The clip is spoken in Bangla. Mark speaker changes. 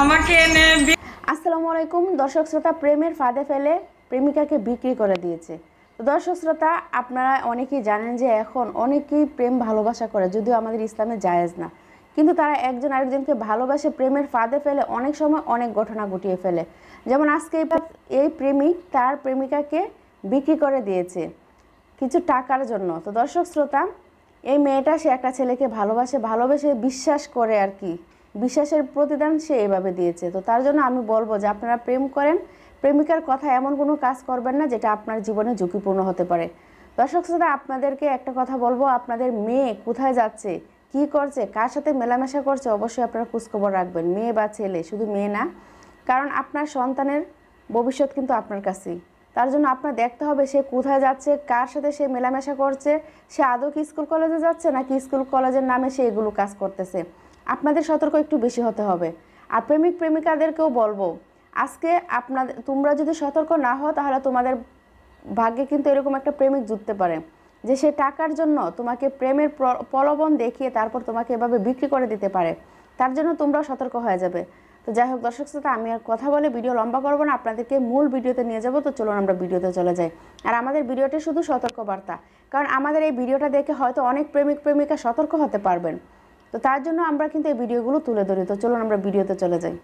Speaker 1: আমাকে এনে
Speaker 2: আসসালামু আলাইকুম দর্শক শ্রোতা, প্রেমের ফাঁদে ফেলে প্রেমিকাকে বিক্রি করে দিয়েছে। তো দর্শক শ্রোতা, আপনারা অনেকেই জানেন যে এখন অনেকেই প্রেম ভালোবাসা করে, যদিও আমাদের ইসলামে জায়েজ না, কিন্তু তারা একজন আরেকজনকে ভালোবাসে প্রেমের ফাঁদে ফেলে অনেক সময় অনেক ঘটনা ঘটিয়ে ফেলে। যেমন আজকে এই প্রেমিক তার প্রেমিকাকে বিক্রি করে দিয়েছে কিছু টাকার জন্য। তো দর্শক শ্রোতা, এই মেয়েটা সে একটা ছেলেকে ভালোবেসে বিশ্বাস করে আর কি, বিশ্বাসের প্রতিদান সে এভাবে দিয়েছে। তো তার জন্য আমি বলবো যে আপনারা প্রেম করেন, প্রেমিকার কথা এমন কোনো কাজ করবেন না যেটা আপনার জীবনে ঝুঁকিপূর্ণ হতে পারে। দর্শক শ্রোতা, আপনাদেরকে একটা কথা বলবো, আপনাদের মেয়ে কোথায় যাচ্ছে, কি করছে, কার সাথে মেলামেশা করছে, অবশ্যই আপনারা খোঁজখবর রাখবেন, মেয়ে বা ছেলে, শুধু মেয়ে না, কারণ আপনার সন্তানের ভবিষ্যৎ কিন্তু আপনার কাছেই। তার জন্য আপনার দেখতে হবে সে কোথায় যাচ্ছে, কার সাথে সে মেলামেশা করছে, সে আদৌ কি স্কুল কলেজে যাচ্ছে নাকি স্কুল কলেজের নামে সে এগুলো কাজ করতেছে। আপনাদের সতর্ক একটু বেশি হতে হবে। আর প্রেমিক প্রেমিকাদেরকেও বলবো, আজকে তোমরা যদি সতর্ক না হও তাহলে তোমাদের ভাগ্যে কিন্তু এরকম একটা প্রেমিক জুটতে পারে যে সে টাকার জন্য তোমাকে প্রেমের প্রলোভন দেখিয়ে তারপর তোমাকে এভাবে বিক্রি করে দিতে পারে। তার জন্য তোমরাও সতর্ক হয়ে যাবে। তো যাই হোক দর্শক শ্রোতা, আমি আর কথা বলে ভিডিও লম্বা করবো না, আপনাদেরকে মূল ভিডিওতে নিয়ে যাব। তো চলুন আমরা ভিডিওতে চলে যাই। আর আমাদের ভিডিওটি শুধু সতর্কবার্তা, কারণ আমাদের এই ভিডিওটা দেখে হয়তো অনেক প্রেমিক প্রেমিকা সতর্ক হতে পারবেন। তো তার জন্য আমরা কিন্তু এই ভিডিওগুলো তুলে ধরি। তো চলুন আমরা ভিডিওতে চলে যাই।